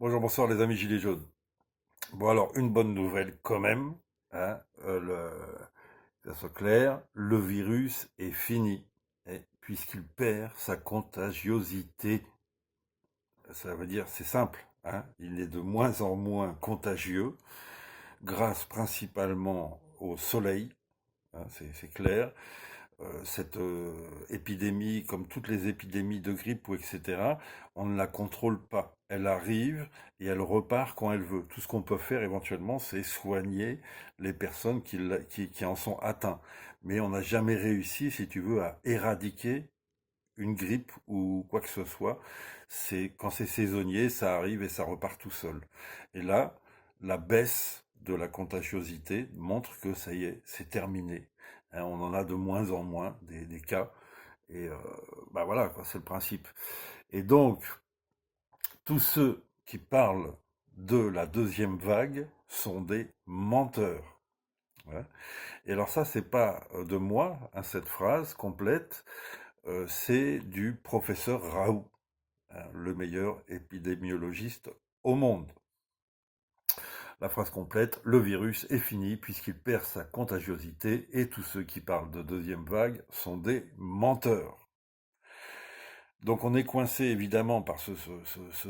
Bonjour, bonsoir les amis Gilets jaunes. Bon alors, une bonne nouvelle quand même, hein, que ça soit clair, le virus est fini, puisqu'il perd sa contagiosité. Ça veut dire, c'est simple, hein, il est de moins en moins contagieux, grâce principalement au soleil, hein, c'est clair. Cette épidémie, comme toutes les épidémies de grippe ou etc., on ne la contrôle pas. Elle arrive et elle repart quand elle veut. Tout ce qu'on peut faire éventuellement, c'est soigner les personnes qui en sont atteintes. Mais on n'a jamais réussi, si tu veux, à éradiquer une grippe ou quoi que ce soit. C'est quand c'est saisonnier, ça arrive et ça repart tout seul. Et là, la baisse de la contagiosité montre que ça y est, c'est terminé. Hein, on en a de moins en moins des cas. Et bah voilà, quoi, c'est le principe. Et donc, tous ceux qui parlent de la deuxième vague sont des menteurs. Ouais. Et alors ça, c'est pas de moi, hein, cette phrase complète, c'est du professeur Raoult, hein, le meilleur épidémiologiste au monde. La phrase complète, le virus est fini puisqu'il perd sa contagiosité et tous ceux qui parlent de deuxième vague sont des menteurs. Donc on est coincé évidemment par ce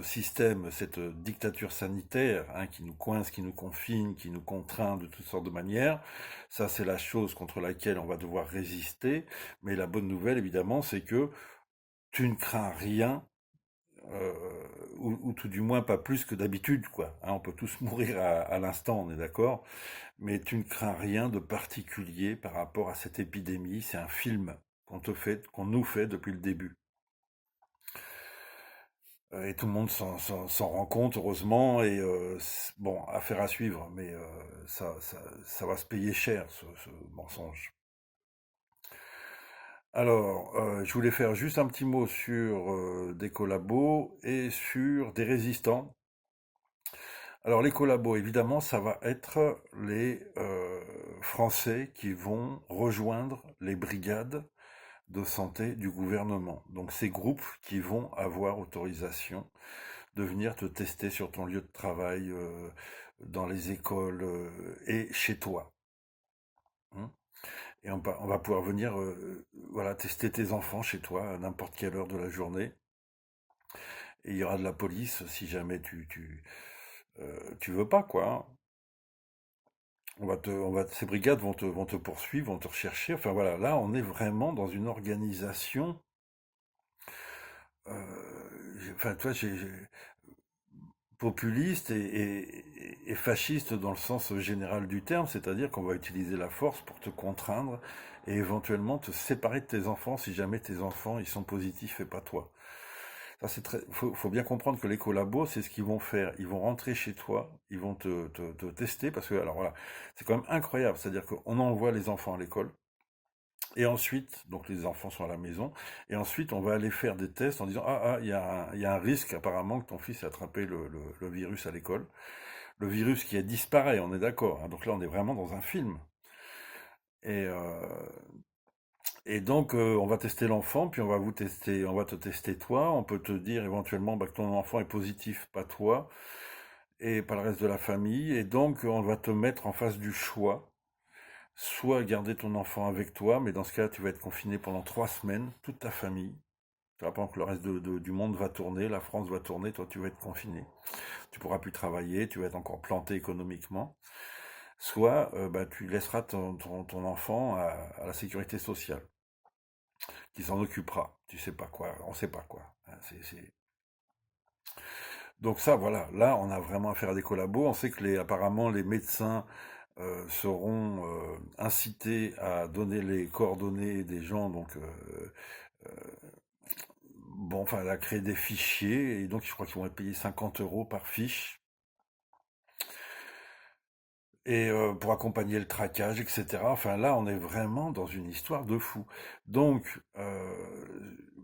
système, cette dictature sanitaire, hein, qui nous coince, qui nous confine, qui nous contraint de toutes sortes de manières. Ça, c'est la chose contre laquelle on va devoir résister. Mais la bonne nouvelle, évidemment, c'est que tu ne crains rien, euh, ou tout du moins pas plus que d'habitude, quoi. Hein, on peut tous mourir à l'instant, on est d'accord, mais tu ne crains rien de particulier par rapport à cette épidémie. C'est un film qu'on nous fait depuis le début. Et tout le monde s'en rend compte, heureusement, et bon, affaire à suivre, mais ça va se payer cher, ce mensonge. Alors, je voulais faire juste un petit mot sur des collabos et sur des résistants. Alors, les collabos, évidemment, ça va être les Français qui vont rejoindre les brigades de santé du gouvernement. Donc, ces groupes qui vont avoir autorisation de venir te tester sur ton lieu de travail, dans les écoles et chez toi. Hein. Et on va pouvoir venir voilà, tester tes enfants chez toi à n'importe quelle heure de la journée. Et il y aura de la police si jamais tu veux pas, quoi. Hein. Ces brigades vont te poursuivre, vont te rechercher. Enfin voilà, là on est vraiment dans une organisation. Enfin, toi, populiste et fasciste dans le sens général du terme, c'est-à-dire qu'on va utiliser la force pour te contraindre et éventuellement te séparer de tes enfants si jamais tes enfants ils sont positifs et pas toi. Ça c'est faut bien comprendre que les collabos c'est ce qu'ils vont faire. Ils vont rentrer chez toi, ils vont te tester parce que alors voilà, c'est quand même incroyable. C'est-à-dire qu'on envoie les enfants à l'école. Et ensuite, donc les enfants sont à la maison, et ensuite on va aller faire des tests en disant il y a un risque apparemment que ton fils ait attrapé le virus à l'école. Le virus qui a disparu, on est d'accord. Hein, donc là on est vraiment dans un film. Et, euh, et donc on va tester l'enfant, puis on va te tester toi. On peut te dire éventuellement bah, que ton enfant est positif, pas toi, et pas le reste de la famille. Et donc on va te mettre en face du choix. Soit garder ton enfant avec toi, mais dans ce cas, tu vas être confiné pendant 3 semaines, toute ta famille. Tu vas pendant que le reste du monde va tourner, la France va tourner, toi tu vas être confiné. Tu pourras plus travailler, tu vas être encore planté économiquement. Soit bah, tu laisseras ton enfant à la sécurité sociale, qui s'en occupera. Tu sais pas quoi, on sait pas quoi. Hein, donc ça, voilà, là on a vraiment affaire à des collabos. On sait que apparemment les médecins seront incités à donner les coordonnées des gens, donc euh, bon, enfin, à créer des fichiers, et donc je crois qu'ils vont être payés 50 euros par fiche, et pour accompagner le traquage, etc. Enfin là, on est vraiment dans une histoire de fou. Donc,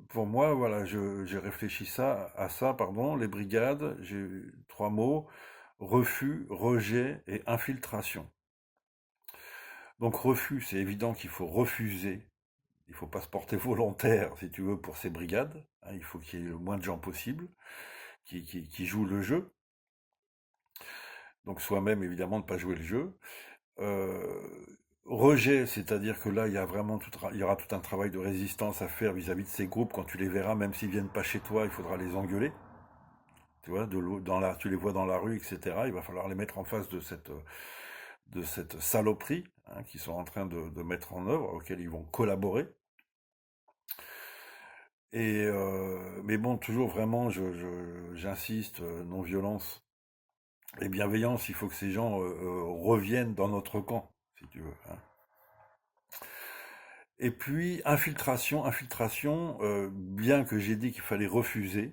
pour moi, voilà, j'ai réfléchi à ça, pardon, les brigades, j'ai trois mots, refus, rejet et infiltration. Donc refus, c'est évident qu'il faut refuser. Il faut pas se porter volontaire, si tu veux, pour ces brigades. Hein, il faut qu'il y ait le moins de gens possible qui jouent le jeu. Donc soi-même, évidemment, ne pas jouer le jeu. Euh, Rejet, c'est-à-dire que là, il y aura tout un travail de résistance à faire vis-à-vis de ces groupes. Quand tu les verras, même s'ils viennent pas chez toi, il faudra les engueuler. Tu vois, tu les vois dans la rue, etc. Il va falloir les mettre en face de cette saloperie, hein, qu'ils sont en train de mettre en œuvre, auquel ils vont collaborer. Mais bon, toujours vraiment, j'insiste, non-violence et bienveillance. Il faut que ces gens reviennent dans notre camp, si tu veux, hein. Et puis, infiltration, bien que j'ai dit qu'il fallait refuser,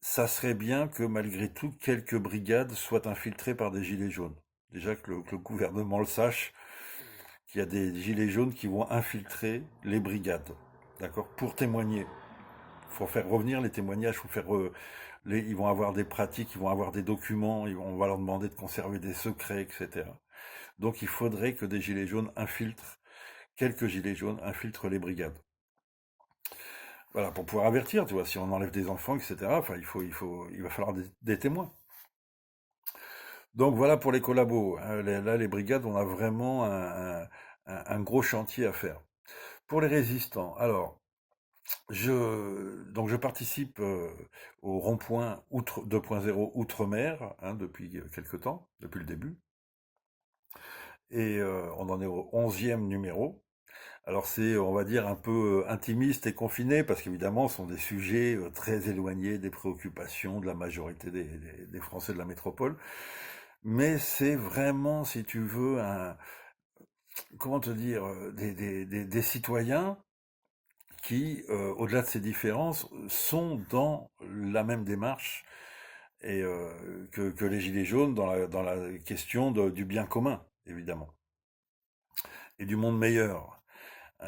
ça serait bien que malgré tout, quelques brigades soient infiltrées par des gilets jaunes. Déjà que le gouvernement le sache, qu'il y a des gilets jaunes qui vont infiltrer les brigades, d'accord, pour témoigner. Il faut faire revenir les témoignages, ils vont avoir des pratiques, ils vont avoir des documents, on va leur demander de conserver des secrets, etc. Donc il faudrait que des gilets jaunes quelques gilets jaunes infiltrent les brigades. Voilà, pour pouvoir avertir, tu vois, si on enlève des enfants, etc. Enfin, il va falloir des témoins. Donc voilà pour les collabos, hein. Là, les brigades, on a vraiment un gros chantier à faire. Pour les résistants, alors, donc je participe au rond-point 2.0 Outre-mer, hein, depuis quelque temps, depuis le début. Et on en est au 11e numéro. Alors c'est, on va dire, un peu intimiste et confiné, parce qu'évidemment, ce sont des sujets très éloignés des préoccupations de la majorité des Français de la métropole. Mais c'est vraiment, si tu veux, comment te dire, des citoyens qui, au-delà de ces différences, sont dans la même démarche que les Gilets jaunes dans la question du bien commun, évidemment, et du monde meilleur.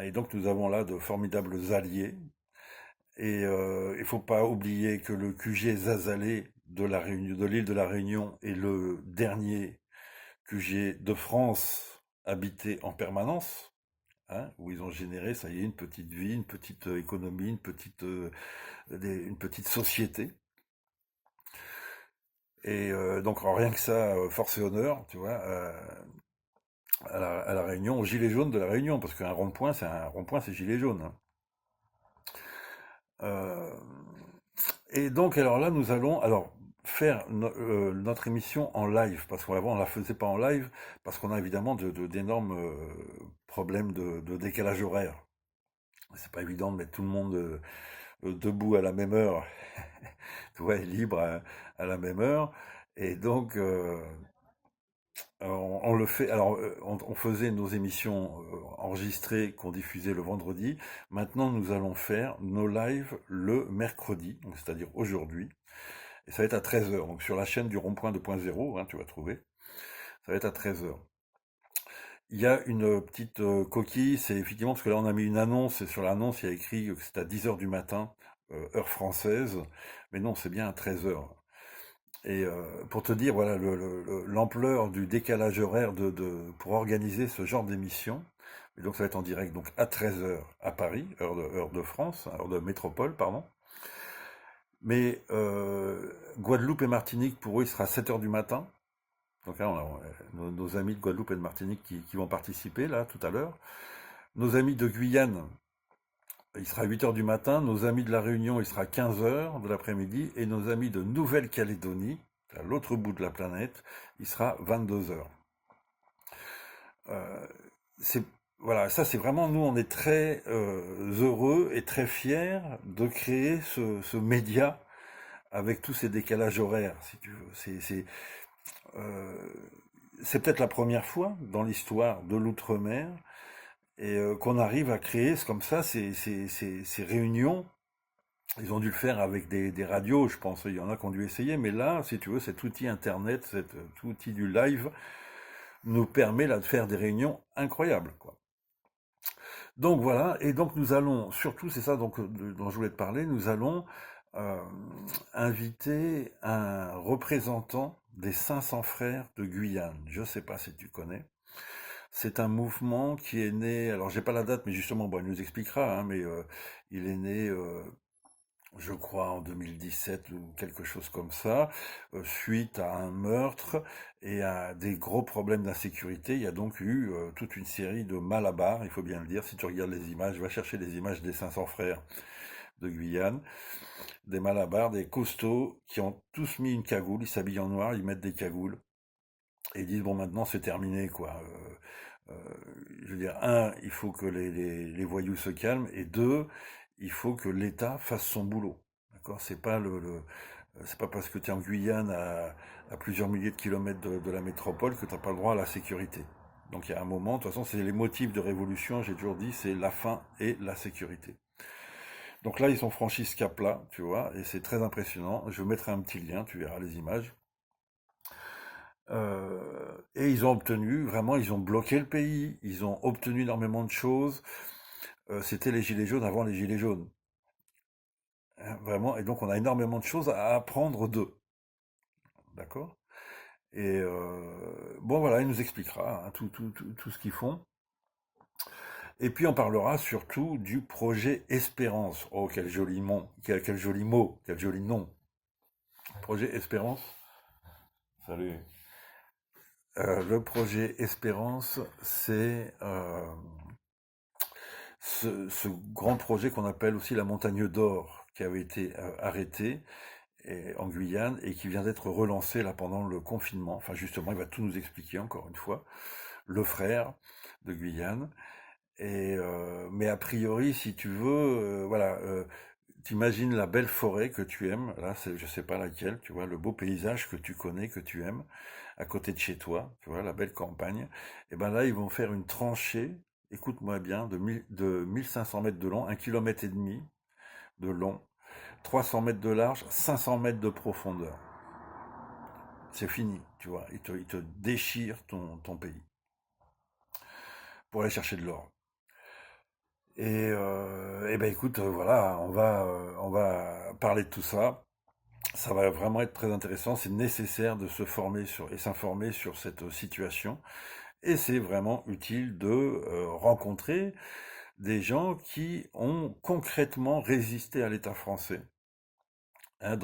Et donc nous avons là de formidables alliés. Et il faut pas oublier que le QG Zazalé de l'île de la Réunion est le dernier QG de France habité en permanence, hein, où ils ont généré, ça y est, une petite vie, une petite économie, une petite société. Et donc rien que ça, force et honneur, tu vois, à la Réunion, aux Gilets jaunes de la Réunion, parce qu'un rond-point, c'est gilet jaune, hein. Euh, et donc, alors là, nous allons faire notre émission en live, parce qu'avant, on la faisait pas en live, parce qu'on a évidemment d'énormes problèmes de décalage horaire. C'est pas évident de mettre tout le monde debout à la même heure, tu vois, et libre à la même heure. Et donc, on le fait. Alors, on faisait nos émissions enregistrées qu'on diffusait le vendredi. Maintenant, nous allons faire nos lives le mercredi, donc c'est-à-dire aujourd'hui. Et ça va être à 13 heures. Donc sur la chaîne du Rond-Point 2.0, hein, tu vas trouver. Ça va être à 13 heures. Il y a une petite coquille, c'est effectivement parce que là on a mis une annonce, et sur l'annonce il y a écrit que c'est à 10 heures du matin, heure française. Mais non, c'est bien à 13 heures. Et pour te dire, voilà, l'ampleur du décalage horaire pour organiser ce genre d'émission. Et donc ça va être en direct donc à 13 heures à Paris, heure de France, heure de métropole, pardon. Mais Guadeloupe et Martinique, pour eux, il sera à 7 heures du matin. Donc là, on a nos amis de Guadeloupe et de Martinique qui vont participer, là, tout à l'heure. Nos amis de Guyane, il sera 8 heures du matin. Nos amis de La Réunion, il sera 15 heures de l'après-midi. Et nos amis de Nouvelle-Calédonie, à l'autre bout de la planète, il sera 22 heures. Euh, c'est voilà, ça c'est vraiment, nous on est très heureux et très fiers de créer ce média avec tous ces décalages horaires, si tu veux. Euh, c'est peut-être la première fois dans l'histoire de l'outre-mer et qu'on arrive à créer comme ça ces réunions. Ils ont dû le faire avec des radios, je pense. Il y en a qui ont dû essayer, mais là, si tu veux, cet outil internet, cet outil du live nous permet là de faire des réunions incroyables, quoi. Donc voilà, et donc nous allons, surtout, c'est ça donc, dont je voulais te parler, nous allons euh, inviter un représentant des 500 frères de Guyane. Je ne sais pas si tu connais. C'est un mouvement qui est né, alors j'ai pas la date, mais justement, bon, il nous expliquera, hein, mais il est né je crois en 2017 ou quelque chose comme ça, suite à un meurtre et à des gros problèmes d'insécurité. Il y a donc eu toute une série de malabars, il faut bien le dire. Si tu regardes les images, va chercher les images des 500 frères de Guyane, des malabars, des costauds qui ont tous mis une cagoule, ils s'habillent en noir, ils mettent des cagoules et ils disent bon maintenant c'est terminé quoi. Je veux dire, un, il faut que les voyous se calment, et deux, il faut que l'État fasse son boulot. D'accord? C'est pas parce que tu es en Guyane à plusieurs milliers de kilomètres de la métropole que tu n'as pas le droit à la sécurité. Donc il y a un moment, de toute façon, c'est les motifs de révolution, j'ai toujours dit, c'est la faim et la sécurité. Donc là, ils ont franchi ce cap-là, tu vois, et c'est très impressionnant. Je mettrai un petit lien, tu verras les images. Et ils ont obtenu, vraiment, ils ont bloqué le pays, ils ont obtenu énormément de choses. C'était les gilets jaunes avant les gilets jaunes. Hein, vraiment, et donc on a énormément de choses à apprendre d'eux. D'accord? Et bon voilà, il nous expliquera hein, tout ce qu'ils font. Et puis on parlera surtout du projet Espérance. Oh, quel joli mot, quel joli mot, quel joli nom. Projet Espérance. Salut. Le projet Espérance, c'est ce grand projet qu'on appelle aussi la Montagne d'Or, qui avait été arrêté en Guyane et qui vient d'être relancé là pendant le confinement. Enfin justement, il va tout nous expliquer encore une fois. Le frère de Guyane. Mais a priori, si tu veux, voilà, t'imagines la belle forêt que tu aimes. Là, je sais pas laquelle. Tu vois le beau paysage que tu connais, que tu aimes, à côté de chez toi. Tu vois la belle campagne. Et ben là, ils vont faire une tranchée. Écoute-moi bien, de 1500 mètres de long, 1,5 km de long, 300 mètres de large, 500 mètres de profondeur. C'est fini, tu vois. Il te déchire ton pays pour aller chercher de l'or. Et ben écoute, voilà, on va parler de tout ça. Ça va vraiment être très intéressant. C'est nécessaire de se former et s'informer sur cette situation. Et c'est vraiment utile de rencontrer des gens qui ont concrètement résisté à l'État français. Hein,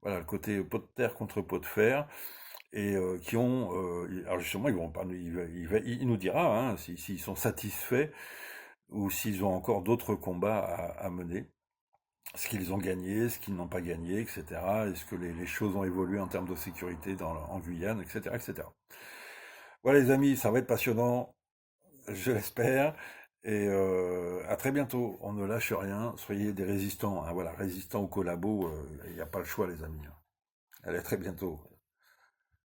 voilà, le côté pot de terre contre pot de fer. Et qui ont, alors justement, ils vont pas, il nous dira hein, s'ils sont satisfaits ou s'ils ont encore d'autres combats à mener, ce qu'ils ont gagné, ce qu'ils n'ont pas gagné, etc. Est-ce que les choses ont évolué en termes de sécurité en Guyane, etc., etc. Voilà les amis, ça va être passionnant, je l'espère. Et à très bientôt. On ne lâche rien. Soyez des résistants. Hein, voilà, résistants au collabo. Il n'y a pas le choix, les amis. Allez, à très bientôt.